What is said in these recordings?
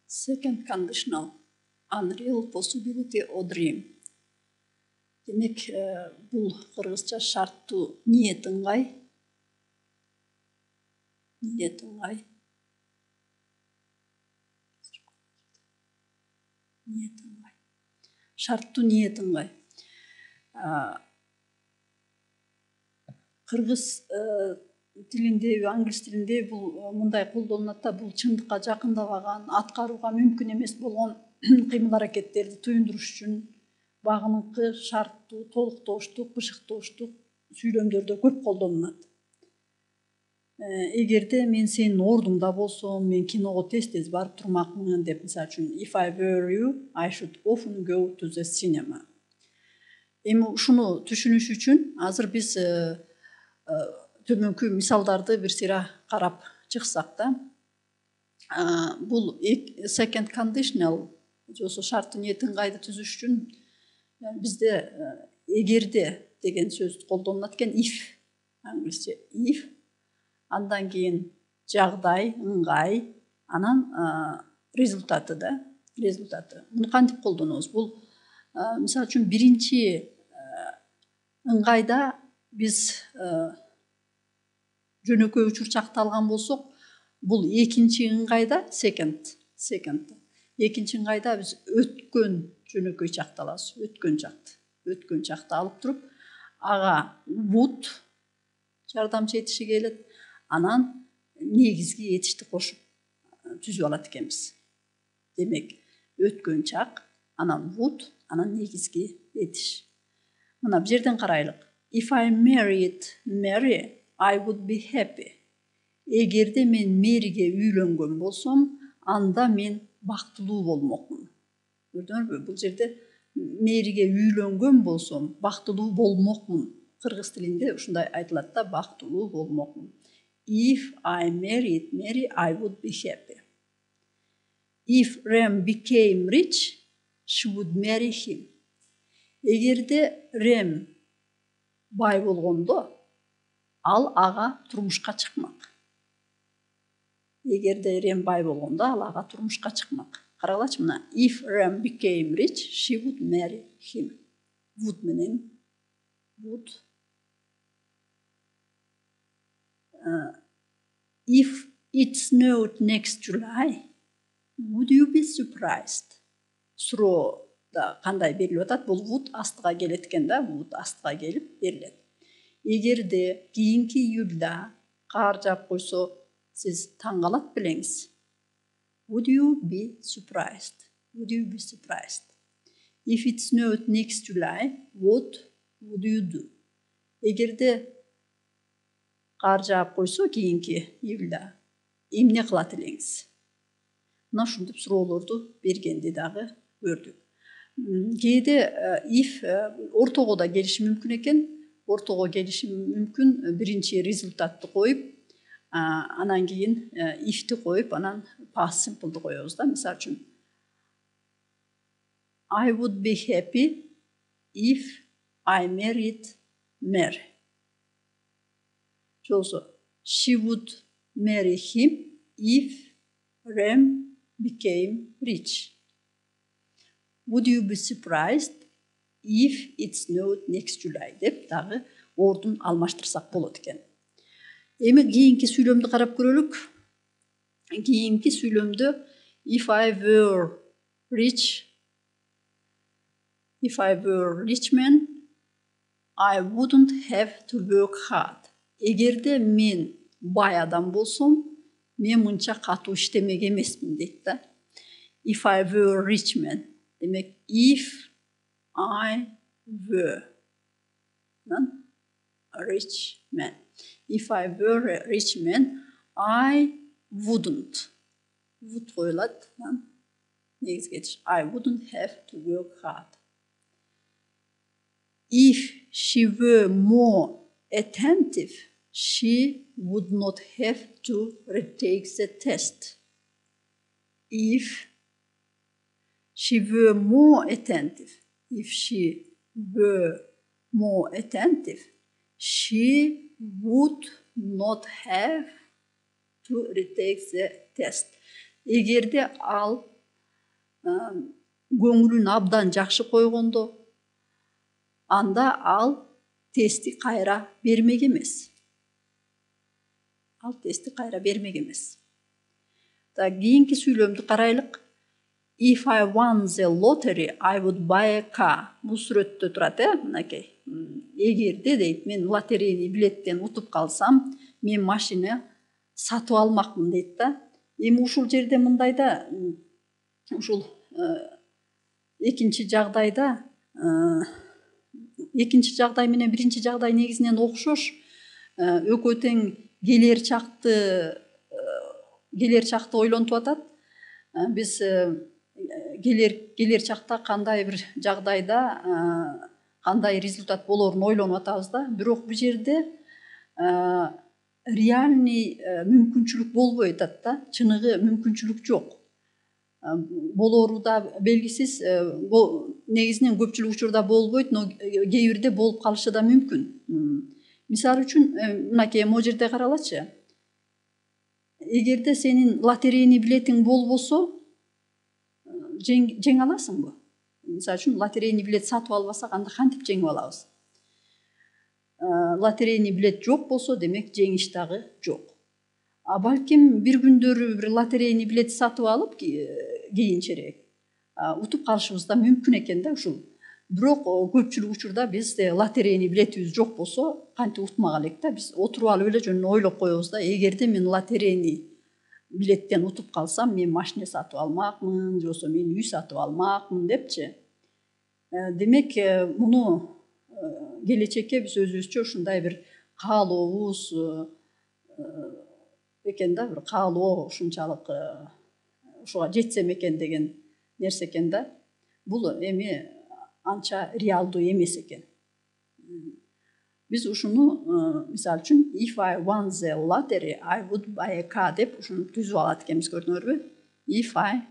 Second conditional, unreal possibility or dream. Демек, бұл қырғызша шарттуу ниет ыңғай. Ниет ыңғай. Ниет ыңғай. Шарттуу ниет ыңғай. Қырғыз тилинде, англис тилинде бұл мындай колдонулат да, бұл чындыкка жакындабаган, аткарууга мүмкүн эмес болгон кыймыл аракеттерди туюндуруш үчүн багыныкы шарттуу, толуктооштук, бышыктооштук сүйлөмдөрдө көп колдонулат. Эгерде мен сенин ордуңда болсом, мен киного тез-тез барып турмакмын деп, мисалы үчүн, if I were you, I should often go to the cinema. Эми ушуну түшүнүш үчүн азыр биз төмөнкү мисалдарды бир сыйра карап чыксак да. Бул second conditional, жосо шарттуу ниет ыңгайды түзүш үчүн бизде эгерде деген сөз колдонулат экен, if, англисче if, андан кийин жагдай, ыңгай, анан результаты да, результаты. Муну кантип колдонобуз? Бул мисалы үчүн биринчи ыңгайда биз жөнөкөй учурчакты алган болсок, бул экинчи ыңгайда second. Экинчи ыңгайда биз өткөн жөнөкөй чакты алабыз, өткөн чакты алып туруп, ага would жардамчы этиши келет, анан негизги этишти кошуп түзүп алат экенбиз. Демек, өткөн чак, анан would, анан негизги этиш. Мына бул жерден карайлык. If I married Mary, I would be happy. Эгерде мен Мэриге үйлөнгөн болсом, анда мен бактылуу болмокмун. Көрдүңөрбү? Бул жерде Мэриге үйлөнгөн болсом, бактылуу болмокмун. Кыргыз тилинде ушундай айтылат да, бактылуу болмокмун. If I married Mary, I would be happy. If Ram became rich, she would marry him. Эгерде Рем бай болгондо, ал ага турмушка чыкмак. Эгерде Рем бай болгондо, ал ага турмушка чыкмак. Карагылачы мына. If Ram became rich, she would marry him. Would менен would. If it snowed next July, would you be surprised? Суроода кандай берилип атат? Бул would астыга келет экен да, would астыга келип берилет. Эгерде кийинки июлда кар жаап койсо, сиз таң калат белеңиз. Would you be surprised? Would you be surprised? If it snowed next July, what would you do? Эгерде кар жаап койсо кийинки июлда, эмне кылат элеңиз? Мына ушунтип суроолорду бергенди дагы көрдүк. Кээде if ортого да келиши мүмкүн экен. Ортого келиши мүмкүн, биринчи результатты коюп, анан кийин if'ти коюп, анан past simple'ды коебуз да. Мисалы үчүн, I would be happy if I married Mary. Жолсо, she would marry him if Ram became rich. Would you be surprised if it snowed next July? Деп дагы ордун алмаштырсак болот экен. Эми кийинки сүйлөмдү карап көрөлүк. Кийинки сүйлөмдө if I were rich man, I wouldn't have to work hard. Эгерде мен бай адам болсом, мен мынча катуу иштемек эмесмин дейт да. If I were rich man. Демек, if I were a rich man. If I were a rich man, I wouldn't. Would коюлат. I wouldn't have to work hard. If she were more attentive, she would not have to retake the test. If she were more attentive, she would not have to retake the test. Эгерде ал көңүлүн абдан жакшы койгондо анда ал тести кайра бермек эмес. Ал тести кайра бермек эмес. Кийинки сүйлөмдү карайлык. If I won the lottery, I would buy a car. Бул сүрөттө турат, мынакей. Эгерде дейт, мен лотерейный билеттен утуп калсам, мен машина сатып алмакмын дейт да. Эми ушул жерде мындай да, ушул экинчи жагдайда, экинчи жагдай менен биринчи жагдай негизинен окшош. Экөө тең келер чакты ойлонуп атат. Биз келер чакта кандай бир жагдайда кандай результат болорун ойлонуп атабыз да. Бирок бул жерде реальный мүмкүнчүлүк болбой атат да. Чыныгы мүмкүнчүлүк жок. Болору да белгисиз. Негизинен көпчүлүк учурда болбойт, но кээ бирде болуп калышы да мүмкүн. Мисалы үчүн, мынакей могу жерде каралачы. Эгерде сенин лотерейный билетиң болбосо, жеңе аласыңбы? Мисалы үчүн, лотерейный билет сатып албасак, анда кантип жеңип алабыз? Лотерейный билет жок болсо, демек жеңиш дагы жок. Балким бир күндөрү бир лотерейный билет сатып алып, кийинчерээк утуп калышыбыз да мүмкүн экен да ушул. Бирок көпчүлүк учурда биз лотерейный билетибиз жок болсо, кантип утмак элек да, биз отуруп алып эле жөн ойлоп коебуз да, эгерде мен лотерейный билеттен утуп калсам, мен машина сатып алмакмын, же болбосо мен үй сатып алмакмын депчи. Демек, муну келечекке биз өзүбүзчө ушундай бир каалообуз экен да, бир каалоо ушунчалык ушуга жетсем экен деген нерсе экен да. Бул эми анча реалдуу эмес экен. Биз ушуну, мисалы үчүн, if I won the lottery, I would buy a car деп ушуну түзүп алат экенбиз, көрдүңөрбү? If I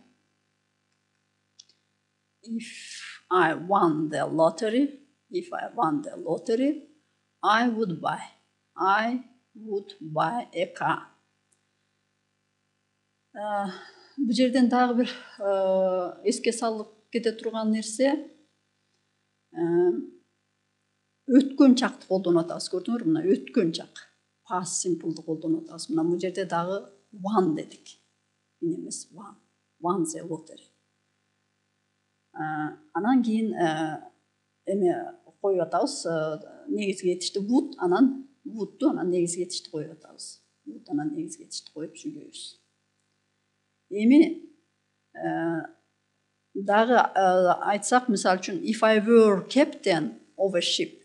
won the lottery, I would buy a car. Бул жерден дагы бир эске салып кете турган нерсе, өткөн чакты колдонуп атабыз, көрдүңөрбү? Мына өткөн чак. Past simple'ды колдонуп атабыз. Мына бул жерде дагы won дедик. Эмес won the lottery. Анан кийин эме коюп атабыз, негизги кетишти would, анан wood'ду анан негизги кетишти коюп атабыз. Would анан негизги кетишти коюп сүйлөйбүз. Эми дагы айтсак, мисалы үчүн, if I were captain of a ship,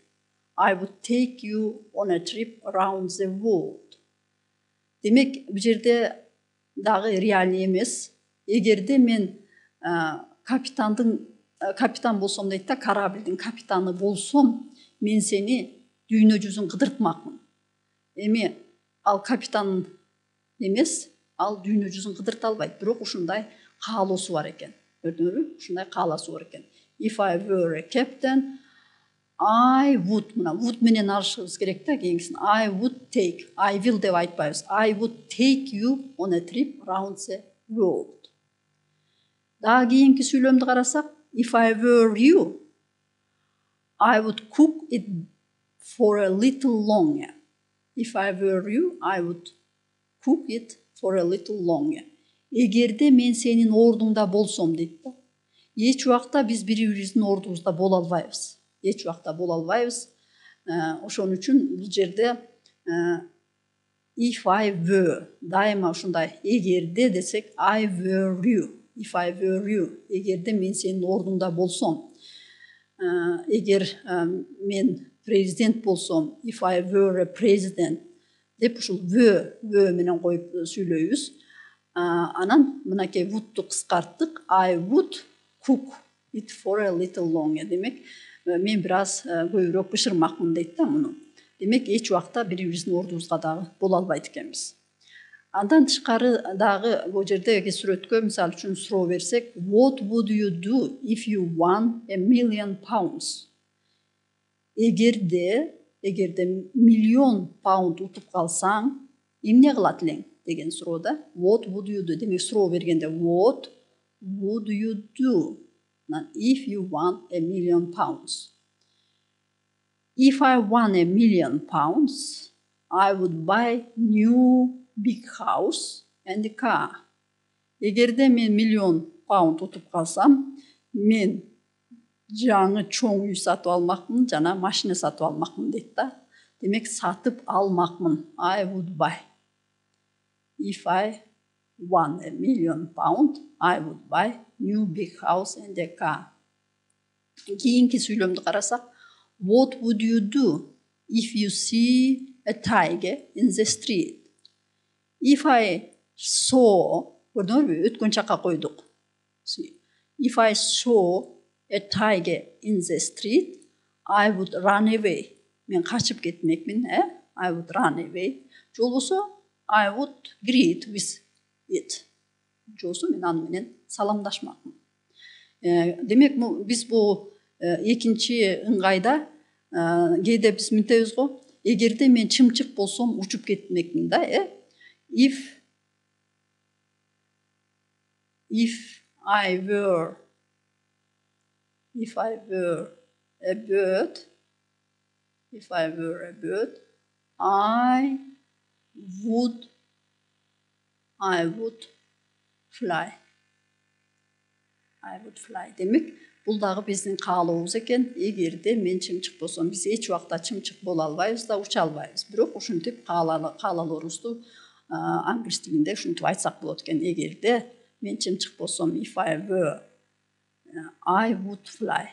I would take you on a trip around the world. Демек, бул жерде дагы реальный эмес. Эгерде мен капитан болсом дейт да, кораблдин капитаны болсом, мен сени дүйнө жүзүн кыдыртмакмын. Эми ал капитан эмес, ал дүйнө жүзүн кыдырта албайт, бирок ушундай каалоосу бар экен. Көрдүңөрбү? Ушундай каалоосу бар экен. If I were a captain, I would, мына would менен алышыбыз керек да кийинкисин. I would take, I will деп айтпайбыз. I would take you on a trip around the world. Дагы кийинки сүйлөмдү карасак, if I were you, I would cook it for a little longer. If I were you, I would cook it for a little longer. Эгерде мен сенин ордуңда болсом дейт да. Эч убакта биз бири-бирибиздин ордубузда боло албайбыз. Эч убакта боло албайбыз. Ошон үчүн бул жерде if I were, дайыма ушундай эгерде десек, I were you. If I were you, эгерде мен сенин ордуңда болсом. Эгер мен президент болсом, if I were a president деп ушул were менен коюп сүйлөйбүз. Анан мынакей would-ту кыскарттык. I would cook it for a little longer. Демек, мен бир аз көбүрөөк бышырмакмын дейт да муну. Демек, эч убакта бири-бирибиздин ордубузга дагы боло албайт экенбиз. Андан тышкары дагы бул жерде сүрөткө мисалы үчүн суроо берсек, what would you do if you won £1 million? Эгерде миллион паунд утуп калсаң, эмне кылат элең деген суроо да. What would you do? Демек, суроо бергенде what would you do if you won £1,000,000? If I won £1,000,000, I would buy new big house and a car. Егерде мен £1,000,000 ұтып қалсам, мен жаңы чоң үй сатып алмақпын, жана машина сатып алмақпын дейді да. Демек сатып алмақпын. I would buy. If I won £1,000,000, I would buy new big house and a car. Кейінгі сөйлемді қарасақ, what would you do if you see a tiger in the street? If I saw, көрдіңіз бе, өткен шаққа қойдық. If I saw a tiger in the street, I would run away. Мен қашып кетмекпін, I would run away. Жолысы, I would greet with it. Жолысы, мен анымен саламдашмақпын. Демек, біз бұл екінші ыңғайда кейде біз мінтеміз ғой, егерде мен чымчық болсам ұшып кетмекпін да, If I were a bird, I would fly. Демек, бұл дағы біздің қалауымыз екен. Егерде мен чымчық болсам, біз еш уақытта чымчық бола албайбыз да, ұша албайбыз. Бирок ушинтип каалоорубузду англис тилинде ушинтип айтсак болот экен. Егерде мен чымчық болсам, if I were, I would fly.